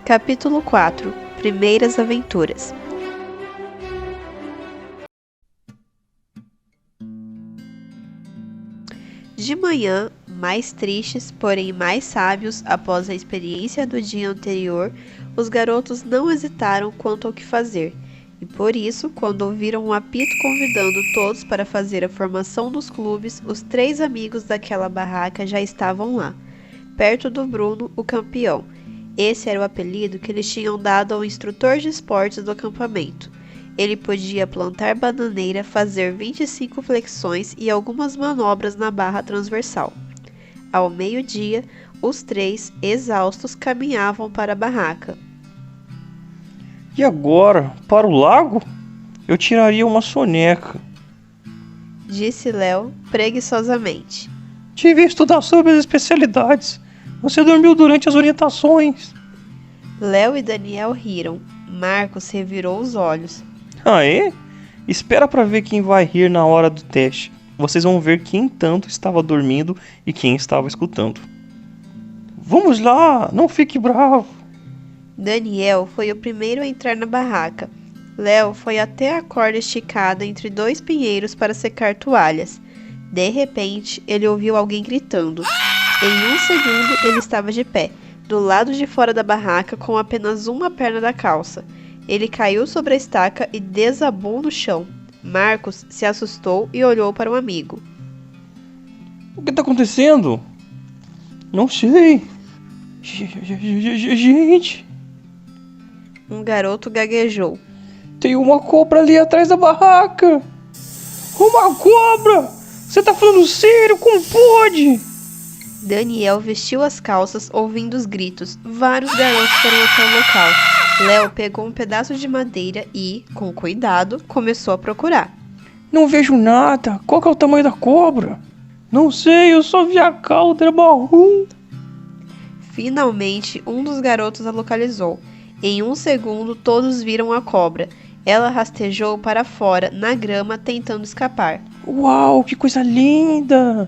Capítulo 4 – Primeiras Aventuras. De manhã, mais tristes, porém mais sábios após a experiência do dia anterior, os garotos não hesitaram quanto ao que fazer, e por isso, quando ouviram um apito convidando todos para fazer a formação dos clubes, os 3 amigos daquela barraca já estavam lá, perto do Bruno, o campeão. Esse era o apelido que eles tinham dado ao instrutor de esportes do acampamento. Ele podia plantar bananeira, fazer 25 flexões e algumas manobras na barra transversal. Ao meio-dia, os 3, exaustos, caminhavam para a barraca. E agora, para o lago? Eu tiraria uma soneca, disse Léo preguiçosamente. Tive estudar sobre as especialidades. Você dormiu durante as orientações. Léo e Daniel riram. Marcos revirou os olhos. Ah, é? Espera para ver quem vai rir na hora do teste. Vocês vão ver quem tanto estava dormindo e quem estava escutando. Vamos lá, não fique bravo. Daniel foi o primeiro a entrar na barraca. Léo foi até a corda esticada entre 2 pinheiros para secar toalhas. De repente, ele ouviu alguém gritando. Em um segundo, ele estava de pé, do lado de fora da barraca, com apenas uma perna da calça. Ele caiu sobre a estaca e desabou no chão. Marcos se assustou e olhou para um amigo. O que está acontecendo? Não sei. Gente, Um garoto gaguejou. tem uma cobra ali atrás da barraca. Uma cobra! Você tá falando sério? Como pode? Daniel vestiu as calças, ouvindo os gritos. Vários garotos foram até o local. Léo pegou um pedaço de madeira e, com cuidado, começou a procurar. Não vejo nada. Qual que é o tamanho da cobra? Não sei, eu só vi a cauda marrom. Finalmente, um dos garotos a localizou. Em um segundo, todos viram a cobra. Ela rastejou para fora, na grama, tentando escapar. Uau, que coisa linda!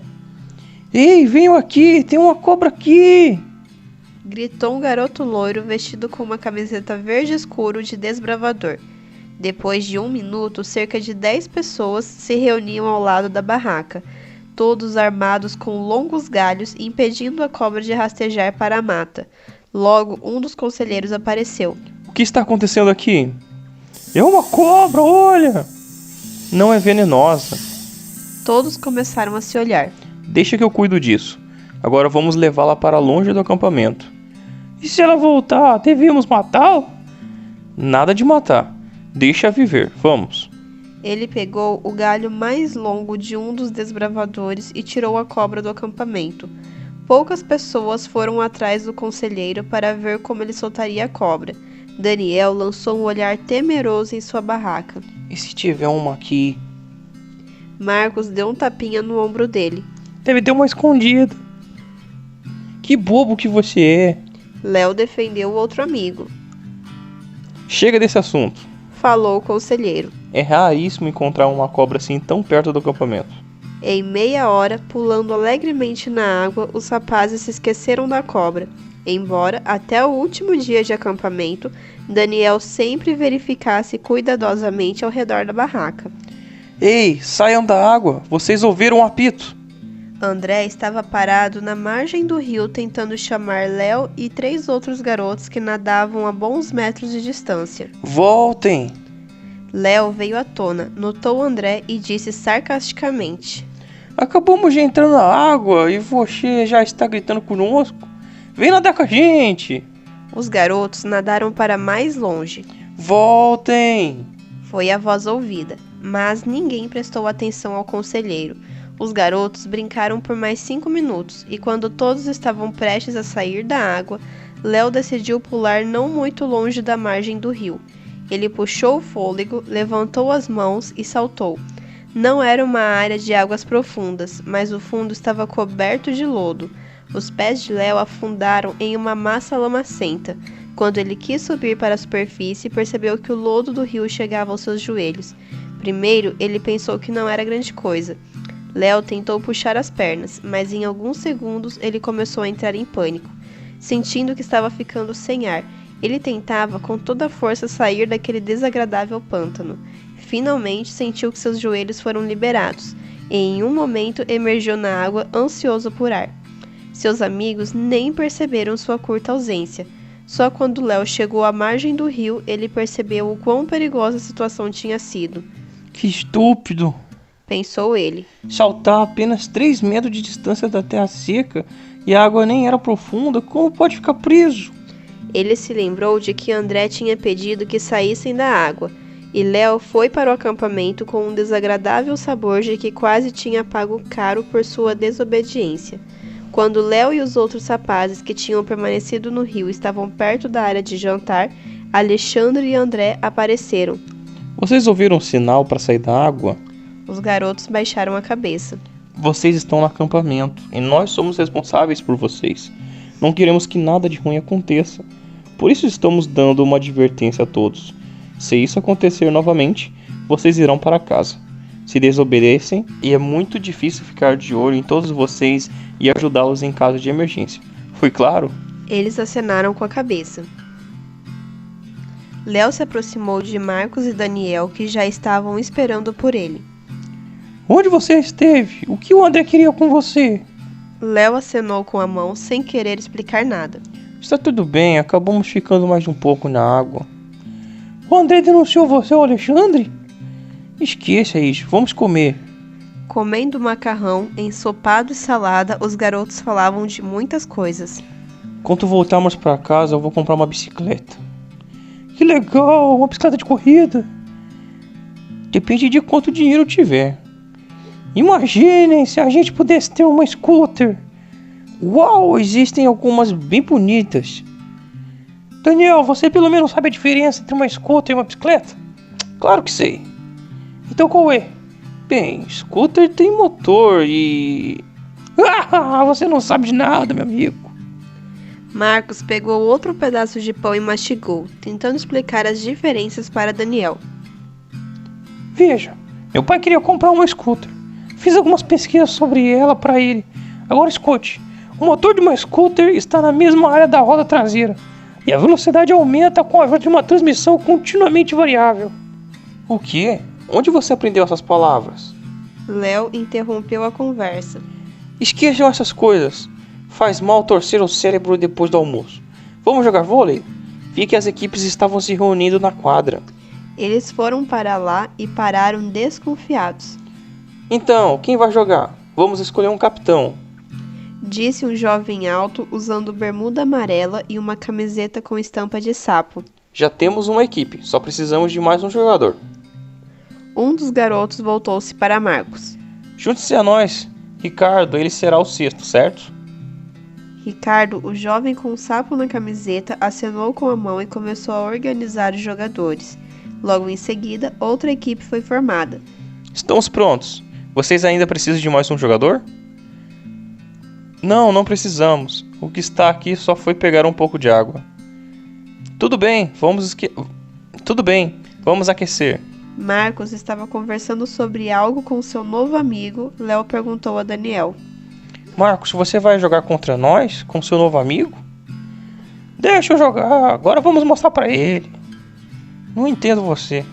Ei, venham aqui, tem uma cobra aqui! Gritou um garoto loiro vestido com uma camiseta verde escuro de desbravador. Depois de 1 minuto, cerca de 10 pessoas se reuniam ao lado da barraca, todos armados com longos galhos, impedindo a cobra de rastejar para a mata. Logo, um dos conselheiros apareceu. O que está acontecendo aqui? É uma cobra, olha! Não é venenosa. Todos começaram a se olhar. Deixa que eu cuido disso. Agora vamos levá-la para longe do acampamento. E se ela voltar, devemos matá-la? Nada de matar. Deixa viver, vamos. Ele pegou o galho mais longo de um dos desbravadores e tirou a cobra do acampamento. Poucas pessoas foram atrás do conselheiro para ver como ele soltaria a cobra. Daniel lançou um olhar temeroso em sua barraca. E se tiver uma aqui? Marcos deu um tapinha no ombro dele. Deve ter uma escondida. Que bobo que você é. Léo defendeu o outro amigo. Chega desse assunto. Falou o conselheiro. É raríssimo encontrar uma cobra assim tão perto do acampamento. Em meia hora, pulando alegremente na água, os rapazes se esqueceram da cobra. Embora, até o último dia de acampamento, Daniel sempre verificasse cuidadosamente ao redor da barraca. Ei, saiam da água! Vocês ouviram um apito! André estava parado na margem do rio tentando chamar Léo e 3 outros garotos que nadavam a bons metros de distância. Voltem! Léo veio à tona, notou André e disse sarcasticamente. Acabamos de entrar na água e você já está gritando conosco? Vem nadar com a gente! Os garotos nadaram para mais longe. Voltem! Foi a voz ouvida, mas ninguém prestou atenção ao conselheiro. Os garotos brincaram por mais 5 minutos, e quando todos estavam prestes a sair da água, Léo decidiu pular não muito longe da margem do rio. Ele puxou o fôlego, levantou as mãos e saltou. Não era uma área de águas profundas, mas o fundo estava coberto de lodo. Os pés de Léo afundaram em uma massa lamacenta. Quando ele quis subir para a superfície, percebeu que o lodo do rio chegava aos seus joelhos. Primeiro, ele pensou que não era grande coisa. Léo tentou puxar as pernas, mas em alguns segundos ele começou a entrar em pânico, sentindo que estava ficando sem ar. Ele tentava com toda a força sair daquele desagradável pântano. Finalmente sentiu que seus joelhos foram liberados, e em um momento emergiu na água ansioso por ar. Seus amigos nem perceberam sua curta ausência. Só quando Léo chegou à margem do rio, ele percebeu o quão perigosa a situação tinha sido. Que estúpido! Pensou ele. Saltar apenas 3 metros de distância da terra seca e a água nem era profunda, como pode ficar preso? Ele se lembrou de que André tinha pedido que saíssem da água, e Léo foi para o acampamento com um desagradável sabor de que quase tinha pago caro por sua desobediência. Quando Léo e os outros rapazes que tinham permanecido no rio estavam perto da área de jantar, Alexandre e André apareceram. Vocês ouviram o sinal para sair da água? Os garotos baixaram a cabeça. Vocês estão no acampamento e nós somos responsáveis por vocês. Não queremos que nada de ruim aconteça. Por isso estamos dando uma advertência a todos. Se isso acontecer novamente, vocês irão para casa. Se desobedecem, e é muito difícil ficar de olho em todos vocês e ajudá-los em caso de emergência. Foi claro? Eles acenaram com a cabeça. Léo se aproximou de Marcos e Daniel, que já estavam esperando por ele. Onde você esteve? O que o André queria com você? Léo acenou com a mão, sem querer explicar nada. Está tudo bem, acabamos ficando mais um pouco na água. O André denunciou você ao Alexandre? Esqueça isso, vamos comer. Comendo macarrão, ensopado e salada, os garotos falavam de muitas coisas. Quando voltarmos para casa, eu vou comprar uma bicicleta. Que legal, uma bicicleta de corrida. Depende de quanto dinheiro eu tiver. Imaginem se a gente pudesse ter uma scooter. Uau, existem algumas bem bonitas. Daniel, você pelo menos sabe a diferença entre uma scooter e uma bicicleta? Claro que sei. Então qual é? Bem, scooter tem motor e... Ah, você não sabe de nada, meu amigo. Marcos pegou outro pedaço de pão e mastigou, tentando explicar as diferenças para Daniel. Veja, meu pai queria comprar uma scooter. Fiz algumas pesquisas sobre ela para ele. Agora escute, o motor de uma scooter está na mesma área da roda traseira. E a velocidade aumenta com a ajuda de uma transmissão continuamente variável. O quê? Onde você aprendeu essas palavras? Léo interrompeu a conversa. Esqueçam essas coisas. Faz mal torcer o cérebro depois do almoço. Vamos jogar vôlei? Vi que as equipes estavam se reunindo na quadra. Eles foram para lá e pararam desconfiados. Então, quem vai jogar? Vamos escolher um capitão. Disse um jovem alto usando bermuda amarela e uma camiseta com estampa de sapo. Já temos uma equipe, só precisamos de mais um jogador. Um dos garotos voltou-se para Marcos. Junte-se a nós. Ricardo, ele será o sexto, certo? Ricardo, o jovem com o sapo na camiseta, acenou com a mão e começou a organizar os jogadores. Logo em seguida, outra equipe foi formada. Estamos prontos. Vocês ainda precisam de mais um jogador? Não precisamos. O que está aqui só foi pegar um pouco de água. Tudo bem, vamos aquecer. Marcos estava conversando sobre algo com seu novo amigo. Léo perguntou a Daniel. Marcos, você vai jogar contra nós, com seu novo amigo? Deixa eu jogar, agora vamos mostrar pra ele. Não entendo você.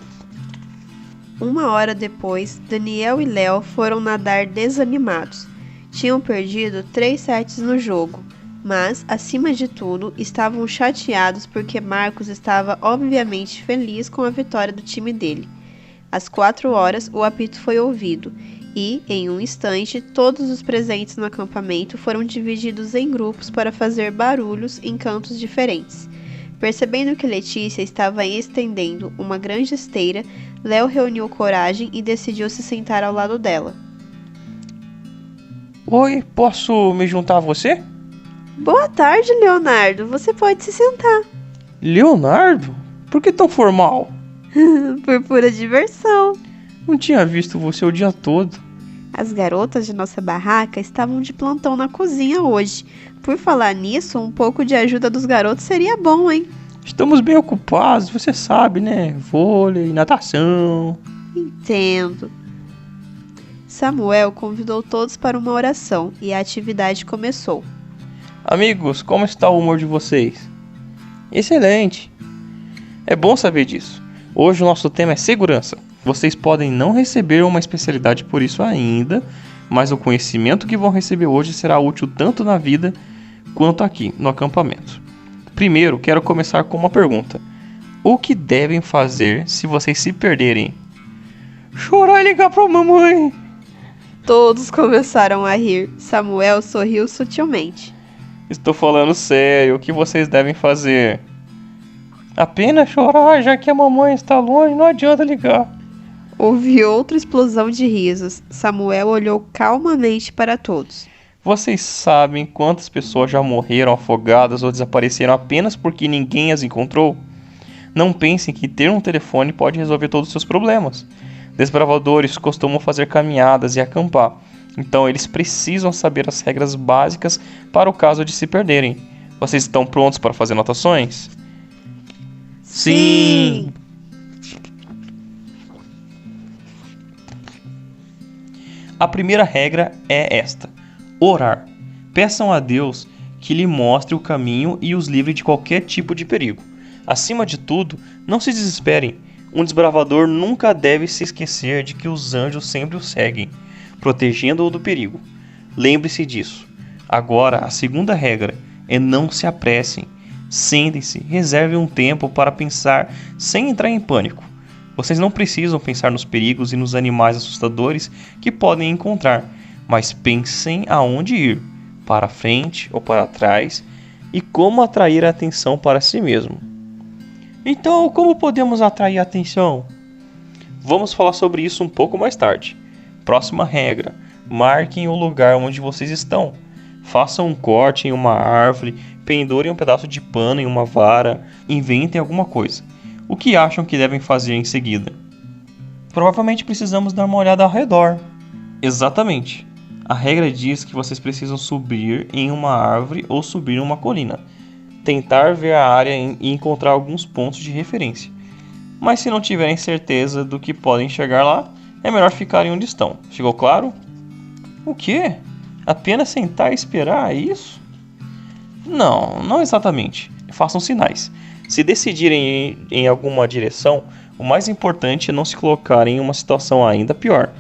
Uma hora depois, Daniel e Léo foram nadar desanimados. Tinham perdido 3 sets no jogo, mas, acima de tudo, estavam chateados porque Marcos estava obviamente feliz com a vitória do time dele. Às 4 horas, o apito foi ouvido e, em um instante, todos os presentes no acampamento foram divididos em grupos para fazer barulhos em cantos diferentes. Percebendo que Letícia estava estendendo uma grande esteira, Léo reuniu coragem e decidiu se sentar ao lado dela. Oi, posso me juntar a você? Boa tarde, Leonardo. Você pode se sentar. Leonardo? Por que tão formal? Por pura diversão. Não tinha visto você o dia todo. As garotas de nossa barraca estavam de plantão na cozinha hoje. Por falar nisso, um pouco de ajuda dos garotos seria bom, hein? Estamos bem ocupados, você sabe, né? Vôlei, natação. Entendo. Samuel convidou todos para uma oração e a atividade começou. Amigos, como está o humor de vocês? Excelente! É bom saber disso. Hoje o nosso tema é segurança. Vocês podem não receber uma especialidade por isso ainda, mas o conhecimento que vão receber hoje será útil tanto na vida quanto aqui no acampamento. Primeiro, quero começar com uma pergunta. O que devem fazer se vocês se perderem? Chorar e ligar pra mamãe! Todos começaram a rir. Samuel sorriu sutilmente. Estou falando sério, o que vocês devem fazer? Apenas chorar, já que a mamãe está longe, não adianta ligar. Houve outra explosão de risos. Samuel olhou calmamente para todos. Vocês sabem quantas pessoas já morreram afogadas ou desapareceram apenas porque ninguém as encontrou? Não pensem que ter um telefone pode resolver todos os seus problemas. Desbravadores costumam fazer caminhadas e acampar, então eles precisam saber as regras básicas para o caso de se perderem. Vocês estão prontos para fazer anotações? Sim! A primeira regra é esta: orar. Peçam a Deus que lhe mostre o caminho e os livre de qualquer tipo de perigo. Acima de tudo, não se desesperem. Um desbravador nunca deve se esquecer de que os anjos sempre o seguem, protegendo-o do perigo. Lembre-se disso. Agora, a segunda regra é não se apressem. Sentem-se, reservem um tempo para pensar sem entrar em pânico. Vocês não precisam pensar nos perigos e nos animais assustadores que podem encontrar, mas pensem aonde ir, para frente ou para trás, e como atrair a atenção para si mesmo. Então, como podemos atrair a atenção? Vamos falar sobre isso um pouco mais tarde. Próxima regra: marquem o lugar onde vocês estão. Façam um corte em uma árvore, pendurem um pedaço de pano em uma vara, inventem alguma coisa. O que acham que devem fazer em seguida? Provavelmente precisamos dar uma olhada ao redor. Exatamente. A regra diz que vocês precisam subir em uma árvore ou subir em uma colina. Tentar ver a área e encontrar alguns pontos de referência. Mas se não tiverem certeza do que podem chegar lá, é melhor ficarem onde estão. Ficou claro? O quê? Apenas sentar e esperar, é isso? Não exatamente. Façam sinais. Se decidirem ir em alguma direção, o mais importante é não se colocarem em uma situação ainda pior.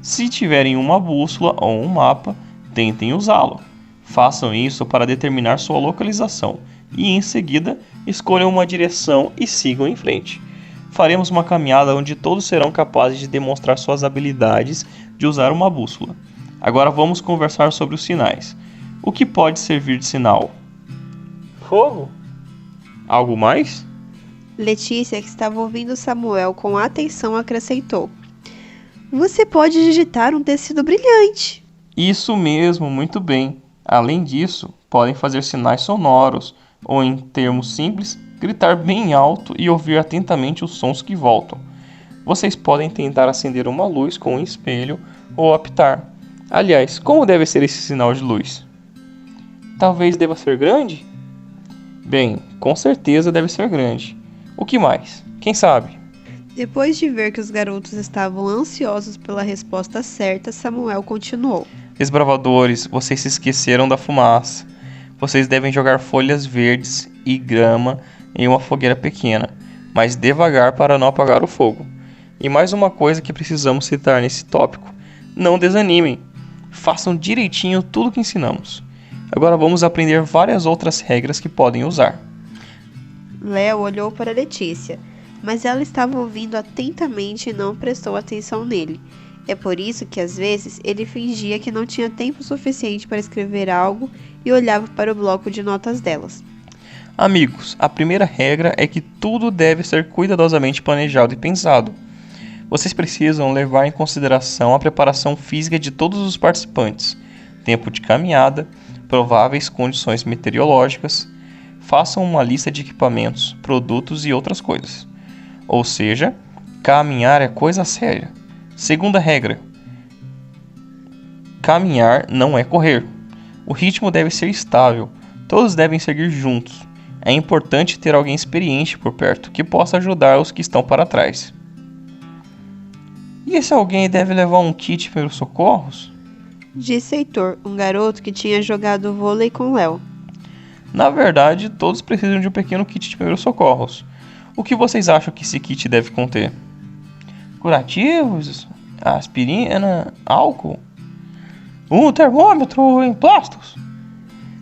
Se tiverem uma bússola ou um mapa, tentem usá-lo. Façam isso para determinar sua localização e, em seguida, escolham uma direção e sigam em frente. Faremos uma caminhada onde todos serão capazes de demonstrar suas habilidades de usar uma bússola. Agora vamos conversar sobre os sinais. O que pode servir de sinal? Fogo? Algo mais? Letícia, que estava ouvindo Samuel com atenção, acrescentou: Você pode digitar um tecido brilhante. Isso mesmo, muito bem. Além disso, podem fazer sinais sonoros, ou em termos simples, gritar bem alto e ouvir atentamente os sons que voltam. Vocês podem tentar acender uma luz com um espelho ou apitar. Aliás, como deve ser esse sinal de luz? Talvez deva ser grande? Bem, com certeza deve ser grande. O que mais? Quem sabe? Depois de ver que os garotos estavam ansiosos pela resposta certa, Samuel continuou: Desbravadores, vocês se esqueceram da fumaça. Vocês devem jogar folhas verdes e grama em uma fogueira pequena, mas devagar para não apagar o fogo. E mais uma coisa que precisamos citar nesse tópico: não desanimem. Façam direitinho tudo o que ensinamos. Agora vamos aprender várias outras regras que podem usar. Léo olhou para Letícia, mas ela estava ouvindo atentamente e não prestou atenção nele. É por isso que às vezes ele fingia que não tinha tempo suficiente para escrever algo e olhava para o bloco de notas delas. Amigos, a primeira regra é que tudo deve ser cuidadosamente planejado e pensado. Vocês precisam levar em consideração a preparação física de todos os participantes, tempo de caminhada, prováveis condições meteorológicas. Façam uma lista de equipamentos, produtos e outras coisas. Ou seja, caminhar é coisa séria. Segunda regra: caminhar não é correr. O ritmo deve ser estável, todos devem seguir juntos. É importante ter alguém experiente por perto que possa ajudar os que estão para trás. E esse alguém deve levar um kit para os socorros? Disse Heitor, um garoto que tinha jogado vôlei com Léo. Na verdade, todos precisam de um pequeno kit de primeiros socorros. O que vocês acham que esse kit deve conter? Curativos? Aspirina? Álcool? Um termômetro em plásticos?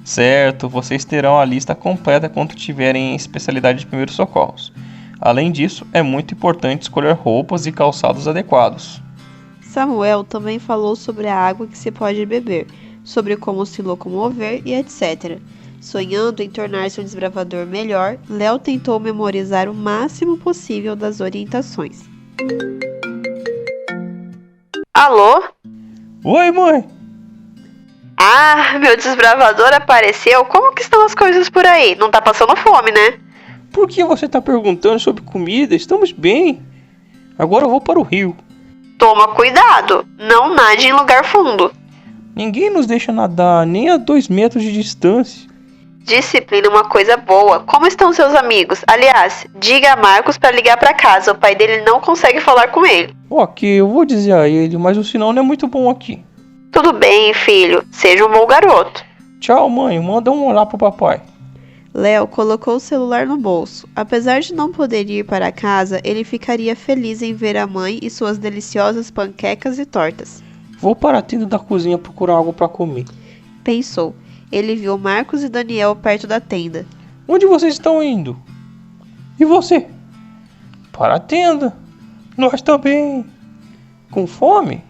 Certo, vocês terão a lista completa quando tiverem especialidade de primeiros socorros. Além disso, é muito importante escolher roupas e calçados adequados. Samuel também falou sobre a água que se pode beber, sobre como se locomover e etc. Sonhando em tornar-se um desbravador melhor, Léo tentou memorizar o máximo possível das orientações. Alô? Oi, mãe! Ah, meu desbravador apareceu. Como que estão as coisas por aí? Não tá passando fome, né? Por que você está perguntando sobre comida? Estamos bem. Agora eu vou para o rio. Toma cuidado, não nade em lugar fundo. Ninguém nos deixa nadar nem a 2 metros de distância. Disciplina é uma coisa boa. Como estão seus amigos? Aliás, diga a Marcos para ligar para casa. O pai dele não consegue falar com ele. Ok, eu vou dizer a ele, mas o sinal não é muito bom aqui. Tudo bem, filho. Seja um bom garoto. Tchau, mãe. Manda um olá pro papai. Léo colocou o celular no bolso. Apesar de não poder ir para casa, ele ficaria feliz em ver a mãe e suas deliciosas panquecas e tortas. Vou para a tenda da cozinha procurar algo para comer. Pensou. Ele viu Marcos e Daniel perto da tenda. Onde vocês estão indo? E você? Para a tenda. Nós também. Com fome?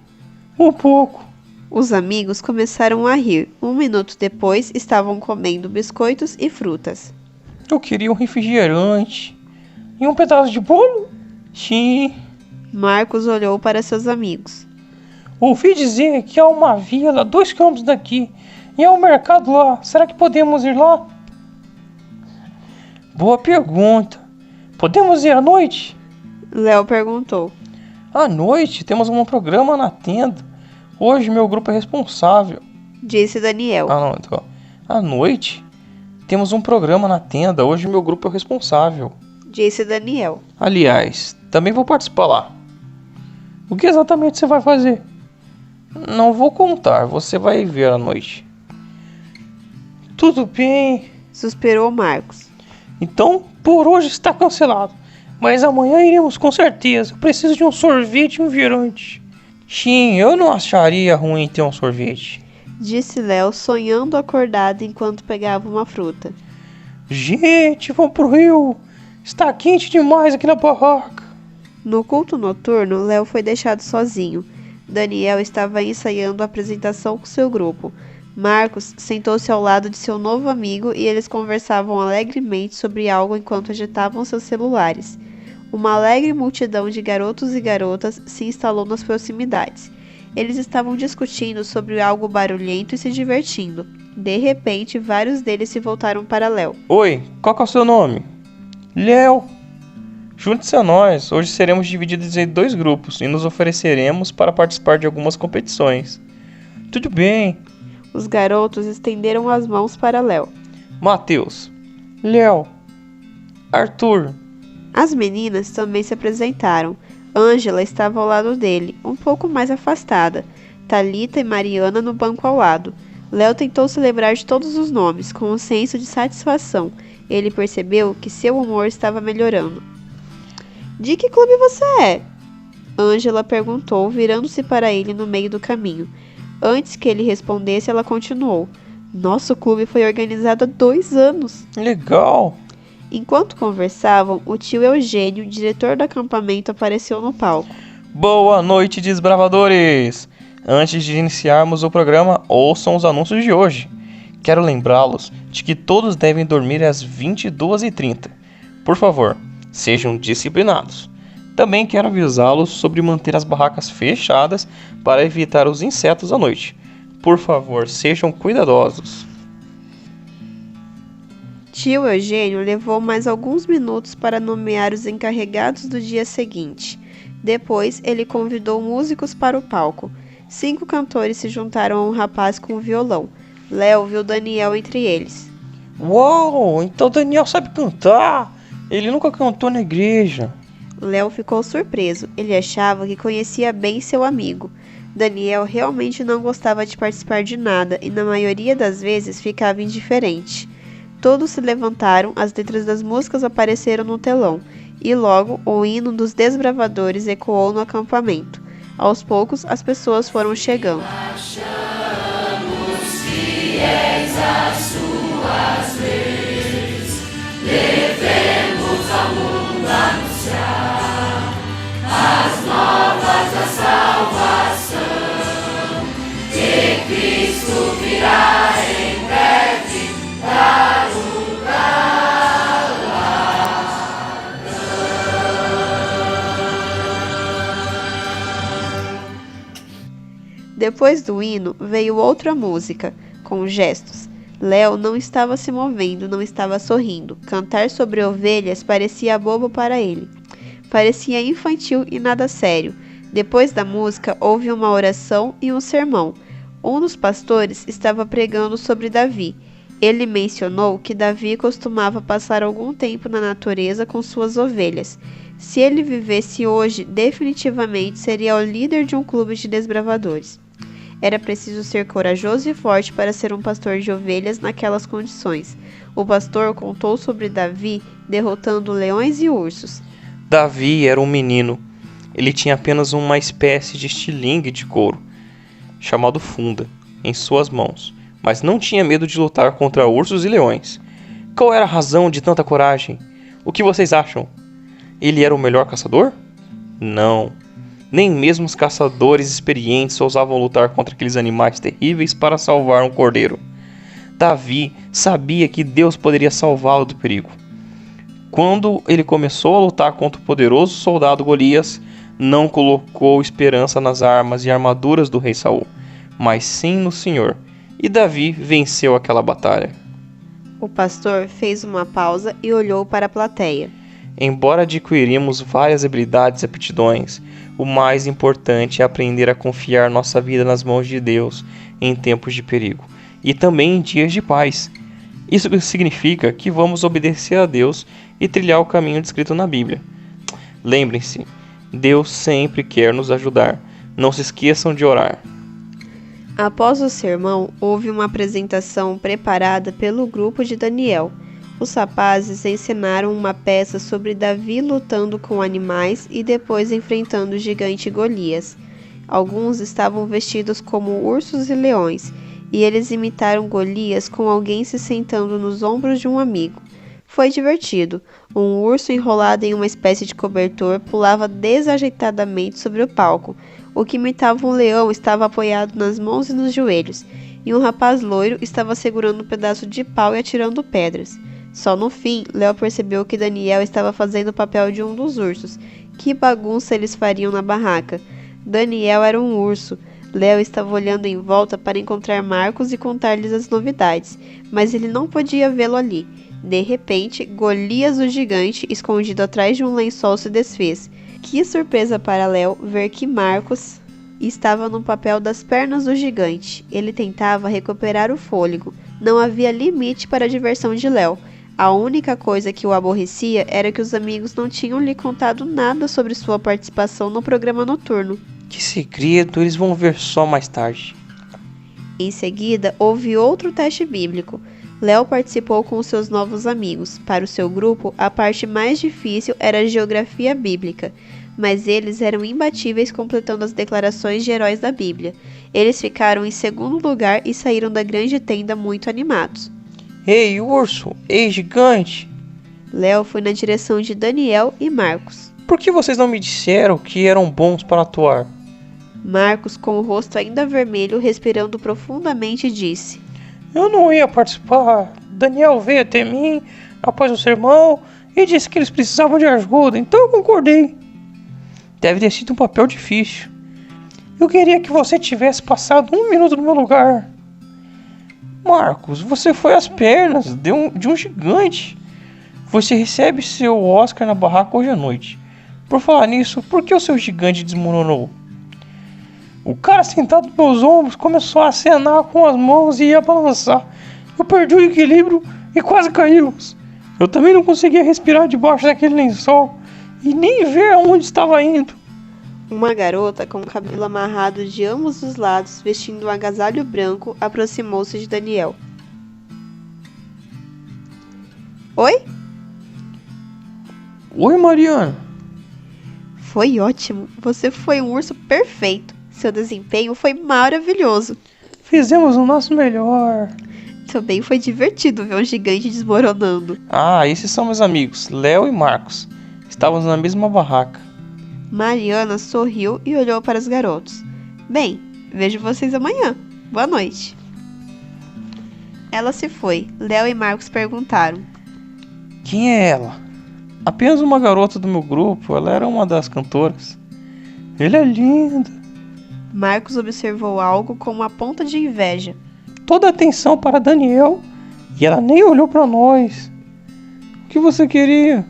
Um pouco. Os amigos começaram a rir. 1 minuto depois, estavam comendo biscoitos e frutas. Eu queria um refrigerante. E um pedaço de bolo? Sim. Marcos olhou para seus amigos. Ouvi dizer que há uma vila 2 quilômetros daqui. E há um mercado lá. Será que podemos ir lá? Boa pergunta. Podemos ir à noite? Léo perguntou. À noite? Temos um programa na tenda. Hoje meu grupo é responsável. Disse Daniel. Então. À noite? Temos um programa na tenda. Hoje meu grupo é o responsável. Disse Daniel. Aliás, também vou participar lá. O que exatamente você vai fazer? Não vou contar. Você vai ver à noite. Tudo bem. Suspirou Marcos. Então, por hoje está cancelado. Mas amanhã iremos com certeza. Eu preciso de um sorvete e um virante. Sim, eu não acharia ruim ter um sorvete. Disse Léo, sonhando acordado enquanto pegava uma fruta. Gente, vamos pro rio. Está quente demais aqui na barraca. No culto noturno, Léo foi deixado sozinho. Daniel estava ensaiando a apresentação com seu grupo. Marcos sentou-se ao lado de seu novo amigo e eles conversavam alegremente sobre algo enquanto agitavam seus celulares. Uma alegre multidão de garotos e garotas se instalou nas proximidades. Eles estavam discutindo sobre algo barulhento e se divertindo. De repente, vários deles se voltaram para Léo. Oi, qual que é o seu nome? Léo. Junte-se a nós. Hoje seremos divididos em 2 grupos e nos ofereceremos para participar de algumas competições. Tudo bem. Os garotos estenderam as mãos para Léo. Matheus. Léo. Arthur. As meninas também se apresentaram. Ângela estava ao lado dele, um pouco mais afastada. Thalita e Mariana no banco ao lado. Léo tentou se lembrar de todos os nomes, com um senso de satisfação. Ele percebeu que seu humor estava melhorando. De que clube você é? Ângela perguntou, virando-se para ele no meio do caminho. Antes que ele respondesse, ela continuou. Nosso clube foi organizado há 2 anos. Legal. Enquanto conversavam, o tio Eugênio, diretor do acampamento, apareceu no palco. Boa noite, desbravadores! Antes de iniciarmos o programa, ouçam os anúncios de hoje. Quero lembrá-los de que todos devem dormir às 22h30. Por favor, sejam disciplinados. Também quero avisá-los sobre manter as barracas fechadas para evitar os insetos à noite. Por favor, sejam cuidadosos. Tio Eugênio levou mais alguns minutos para nomear os encarregados do dia seguinte. Depois, ele convidou músicos para o palco. 5 cantores se juntaram a um rapaz com um violão. Léo viu Daniel entre eles. Uau, então Daniel sabe cantar. Ele nunca cantou na igreja. Léo ficou surpreso. Ele achava que conhecia bem seu amigo. Daniel realmente não gostava de participar de nada e na maioria das vezes ficava indiferente. Todos se levantaram, as letras das músicas apareceram no telão, e logo o hino dos desbravadores ecoou no acampamento. Aos poucos, as pessoas foram chegando. Depois do hino, veio outra música, com gestos. Léo não estava se movendo, não estava sorrindo. Cantar sobre ovelhas parecia bobo para ele. Parecia infantil e nada sério. Depois da música, houve uma oração e um sermão. Um dos pastores estava pregando sobre Davi. Ele mencionou que Davi costumava passar algum tempo na natureza com suas ovelhas. Se ele vivesse hoje, definitivamente seria o líder de um clube de desbravadores. Era preciso ser corajoso e forte para ser um pastor de ovelhas naquelas condições. O pastor contou sobre Davi derrotando leões e ursos. Davi era um menino. Ele tinha apenas uma espécie de estilingue de couro, chamado funda, em suas mãos, mas não tinha medo de lutar contra ursos e leões. Qual era a razão de tanta coragem? O que vocês acham? Ele era o melhor caçador? Não. Nem mesmo os caçadores experientes ousavam lutar contra aqueles animais terríveis para salvar um cordeiro. Davi sabia que Deus poderia salvá-lo do perigo. Quando ele começou a lutar contra o poderoso soldado Golias, não colocou esperança nas armas e armaduras do rei Saul, mas sim no Senhor. E Davi venceu aquela batalha. O pastor fez uma pausa e olhou para a plateia. Embora adquirimos várias habilidades e aptidões, o mais importante é aprender a confiar nossa vida nas mãos de Deus em tempos de perigo e também em dias de paz. Isso significa que vamos obedecer a Deus e trilhar o caminho descrito na Bíblia. Lembrem-se, Deus sempre quer nos ajudar. Não se esqueçam de orar. Após o sermão, houve uma apresentação preparada pelo grupo de Daniel. Os rapazes ensinaram uma peça sobre Davi lutando com animais e depois enfrentando o gigante Golias. Alguns estavam vestidos como ursos e leões, e eles imitaram Golias com alguém se sentando nos ombros de um amigo. Foi divertido. Um urso enrolado em uma espécie de cobertor pulava desajeitadamente sobre o palco. O que imitava um leão estava apoiado nas mãos e nos joelhos, e um rapaz loiro estava segurando um pedaço de pau e atirando pedras. Só no fim, Léo percebeu que Daniel estava fazendo o papel de um dos ursos. Que bagunça eles fariam na barraca! Daniel era um urso. Léo estava olhando em volta para encontrar Marcos e contar-lhes as novidades, mas ele não podia vê-lo ali. De repente, Golias o gigante, escondido atrás de um lençol, se desfez. Que surpresa para Léo ver que Marcos estava no papel das pernas do gigante. Ele tentava recuperar o fôlego. Não havia limite para a diversão de Léo. A única coisa que o aborrecia era que os amigos não tinham lhe contado nada sobre sua participação no programa noturno. Que segredo, eles vão ver só mais tarde. Em seguida, houve outro teste bíblico. Léo participou com seus novos amigos. Para o seu grupo, a parte mais difícil era a geografia bíblica, mas eles eram imbatíveis completando as declarações de heróis da Bíblia. Eles ficaram em segundo lugar e saíram da grande tenda muito animados. Ei, urso! Ei, gigante! Léo foi na direção de Daniel e Marcos. Por que vocês não me disseram que eram bons para atuar? Marcos, com o rosto ainda vermelho, respirando profundamente, disse: Eu não ia participar. Daniel veio até mim após o sermão e disse que eles precisavam de ajuda, então eu concordei. Deve ter sido um papel difícil. Eu queria que você tivesse passado 1 minuto no meu lugar. Marcos, você foi às pernas de um gigante. Você recebe seu Oscar na barraca hoje à noite. Por falar nisso, por que o seu gigante desmoronou? O cara sentado nos meus ombros começou a acenar com as mãos e ia balançar. Eu perdi o equilíbrio e quase caímos. Eu também não conseguia respirar debaixo daquele lençol. e nem ver aonde estava indo. Uma garota com o cabelo amarrado de ambos os lados, vestindo um agasalho branco, aproximou-se de Daniel. Oi? Oi, Mariana. Foi ótimo. Você foi um urso perfeito. Seu desempenho foi maravilhoso. Fizemos o nosso melhor. Também foi divertido ver um gigante desmoronando. Ah, esses são meus amigos, Léo e Marcos. Estávamos na mesma barraca. Mariana sorriu e olhou para os garotos. Bem, vejo vocês amanhã. Boa noite. Ela se foi. Léo e Marcos perguntaram. Quem é ela? Apenas uma garota do meu grupo, ela era uma das cantoras. Ele é linda. Marcos observou algo com uma ponta de inveja. Toda a atenção para Daniel e ela nem olhou para nós. O que você queria?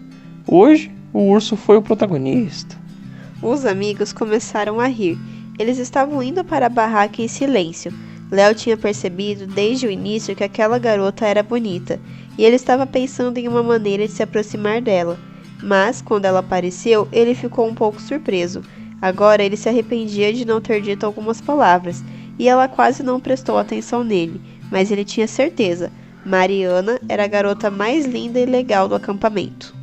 Hoje, o urso foi o protagonista. Os amigos começaram a rir. Eles estavam indo para a barraca em silêncio. Léo tinha percebido desde o início que aquela garota era bonita, e ele estava pensando em uma maneira de se aproximar dela. Mas, quando ela apareceu, ele ficou um pouco surpreso. Agora ele se arrependia de não ter dito algumas palavras, e ela quase não prestou atenção nele, mas ele tinha certeza. Mariana era a garota mais linda e legal do acampamento.